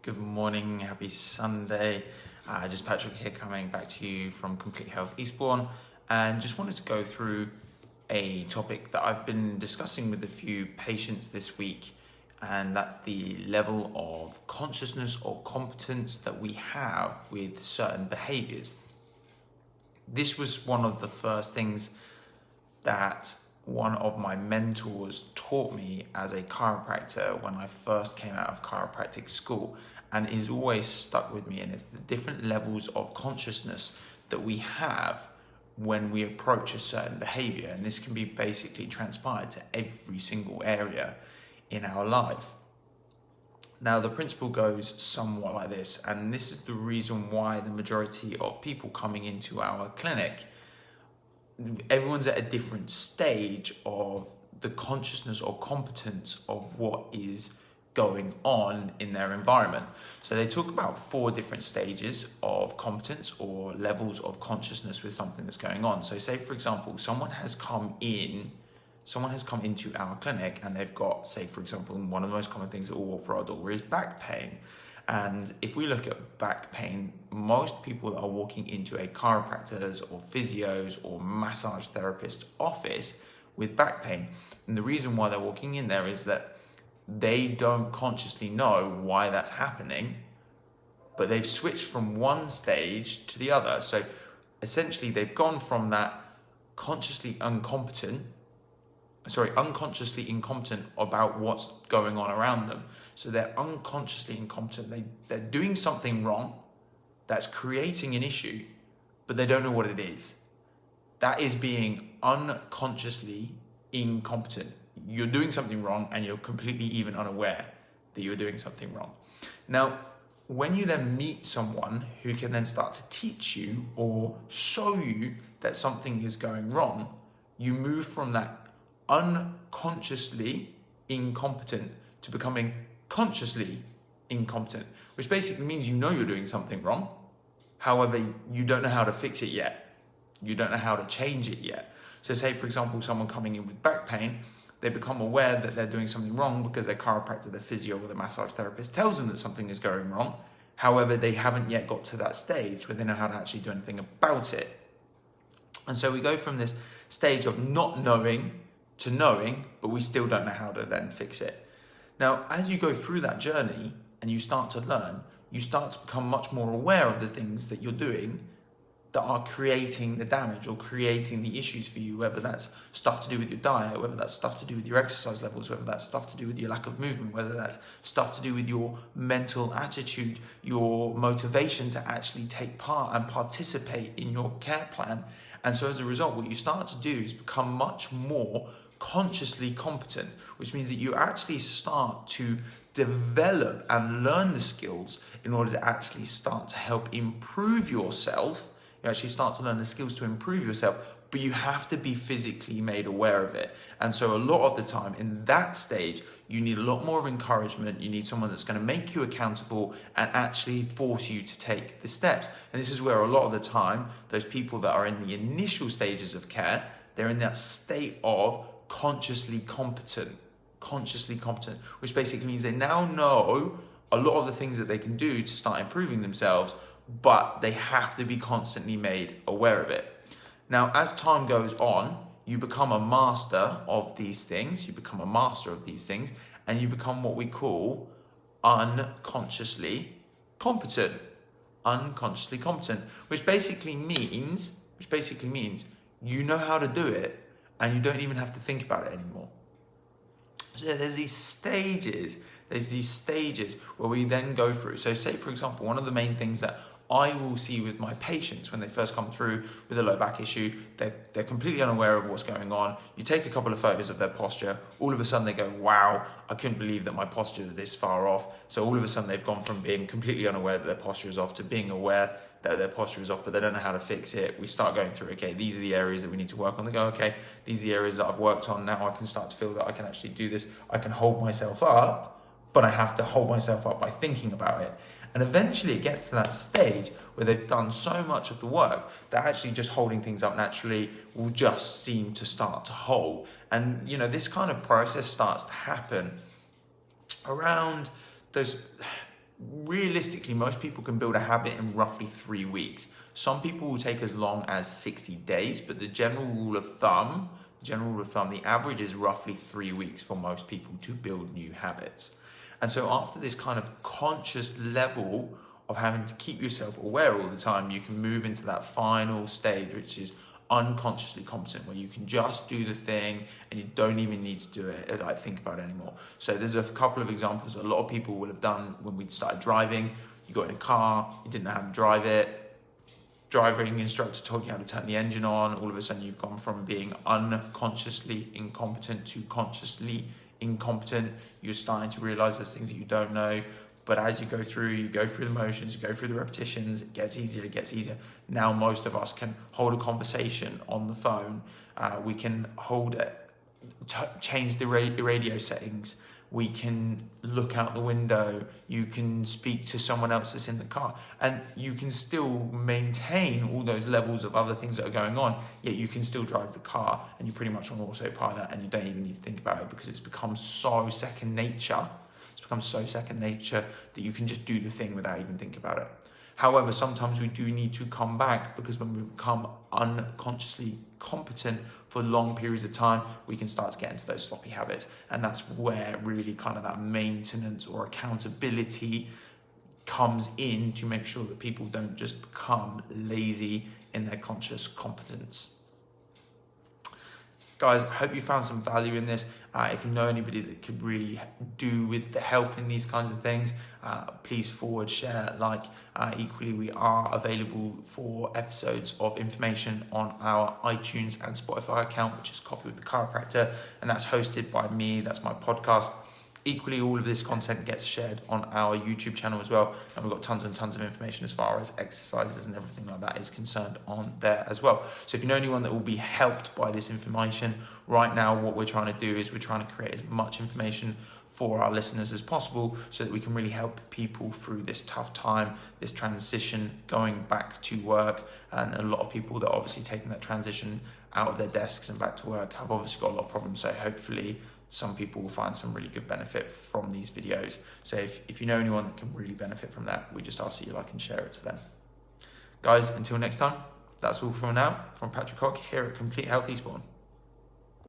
Good morning, happy Sunday. Just Patrick here coming back to you from Complete Health Eastbourne, and just wanted to go through a topic that I've been discussing with a few patients this week, and that's the level of consciousness or competence that we have with certain behaviors. This was one of the first things that one of my mentors taught me as a chiropractor when I first came out of chiropractic school, and is always stuck with me, and it's the different levels of consciousness that we have when we approach a certain behavior, and this can be basically transpired to every single area in our life. Now, the principle goes somewhat like this, and this is the reason why the majority of people coming into our clinic, everyone's at a different stage of the consciousness or competence of what is going on in their environment. So they talk about 4 different stages of competence or levels of consciousness with something that's going on. So say, for example, someone has come into our clinic and they've got, say, for example, one of the most common things that we walk for our door is back pain. And if we look at back pain, most people that are walking into a chiropractor's or physio's or massage therapist office with back pain, and the reason why they're walking in there is that they don't consciously know why that's happening, but they've switched from one stage to the other. So essentially they've gone from that unconsciously incompetent about what's going on around them. So they're unconsciously incompetent. They're doing something wrong that's creating an issue, but they don't know what it is. That is being unconsciously incompetent. You're doing something wrong and you're completely even unaware that you're doing something wrong. Now, when you then meet someone who can then start to teach you or show you that something is going wrong, you move from that unconsciously incompetent to becoming consciously incompetent, which basically means you know you're doing something wrong. However, you don't know how to fix it yet. You don't know how to change it yet. So say, for example, someone coming in with back pain, they become aware that they're doing something wrong because their chiropractor, their physio, or the massage therapist tells them that something is going wrong. However, they haven't yet got to that stage where they know how to actually do anything about it. And so we go from this stage of not knowing to knowing, but we still don't know how to then fix it. Now, as you go through that journey and you start to learn, you start to become much more aware of the things that you're doing that are creating the damage or creating the issues for you, whether that's stuff to do with your diet, whether that's stuff to do with your exercise levels, whether that's stuff to do with your lack of movement, whether that's stuff to do with your mental attitude, your motivation to actually take part and participate in your care plan. And so as a result, what you start to do is become much more consciously competent, which means that you actually start to develop and learn the skills in order to actually start to help improve yourself. You actually start to learn the skills to improve yourself, but you have to be physically made aware of it. And so a lot of the time in that stage, you need a lot more of encouragement. You need someone that's going to make you accountable and actually force you to take the steps. And this is where a lot of the time, those people that are in the initial stages of care, they're in that state of consciously competent, which basically means they now know a lot of the things that they can do to start improving themselves, but they have to be constantly made aware of it. Now, as time goes on, you become a master of these things, and you become what we call unconsciously competent, which basically means you know how to do it and you don't even have to think about it anymore. So there's these stages where we then go through. So say, for example, one of the main things that I will see with my patients when they first come through with a low back issue, they're completely unaware of what's going on. You take a couple of photos of their posture, all of a sudden they go, wow, I couldn't believe that my posture is this far off. So all of a sudden they've gone from being completely unaware that their posture is off to being aware that their posture is off, but they don't know how to fix it. We start going through, okay, these are the areas that we need to work on. They go, okay, these are the areas that I've worked on. Now I can start to feel that I can actually do this. I can hold myself up, but I have to hold myself up by thinking about it. And eventually it gets to that stage where they've done so much of the work that actually just holding things up naturally will just seem to start to hold. And, you know, this kind of process starts to happen around those realistically, most people can build a habit in roughly 3 weeks. Some people will take as long as 60 days, but the general rule of thumb, the average is roughly 3 weeks for most people to build new habits. And so after this kind of conscious level of having to keep yourself aware all the time, you can move into that final stage, which is unconsciously competent, where you can just do the thing and you don't even need to do it, like think about it anymore. So there's a couple of examples a lot of people will have done when we started driving. You got in a car, you didn't know how to drive it, driving instructor told you how to turn the engine on, all of a sudden you've gone from being unconsciously incompetent to consciously incompetent. You're starting to realize there's things that you don't know. But as you go through the motions, you go through the repetitions, it gets easier. Now most of us can hold a conversation on the phone. We can hold it, change the radio settings. We can look out the window. You can speak to someone else that's in the car. And you can still maintain all those levels of other things that are going on, yet you can still drive the car and you're pretty much on autopilot and you don't even need to think about it because it's become so second nature. So second nature that you can just do the thing without even thinking about it. However, sometimes we do need to come back, because when we become unconsciously competent for long periods of time, we can start to get into those sloppy habits. And that's where really kind of that maintenance or accountability comes in to make sure that people don't just become lazy in their conscious competence. Guys, I hope you found some value in this. If you know anybody that could really do with the help in these kinds of things, please forward, share, like. Equally, we are available for episodes of information on our iTunes and Spotify account, which is Coffee with the Chiropractor, and that's hosted by me. That's my podcast. Equally, all of this content gets shared on our YouTube channel as well, and we've got tons and tons of information as far as exercises and everything like that is concerned on there as well. So if you know anyone that will be helped by this information, right now what we're trying to do is we're trying to create as much information for our listeners as possible so that we can really help people through this tough time, this transition going back to work. And a lot of people that are obviously taking that transition out of their desks and back to work have obviously got a lot of problems. So hopefully some people will find some really good benefit from these videos. So if you know anyone that can really benefit from that, we just ask that you like and share it to them. Guys, until next time, that's all for now from Patrick Cock here at Complete Health Eastbourne.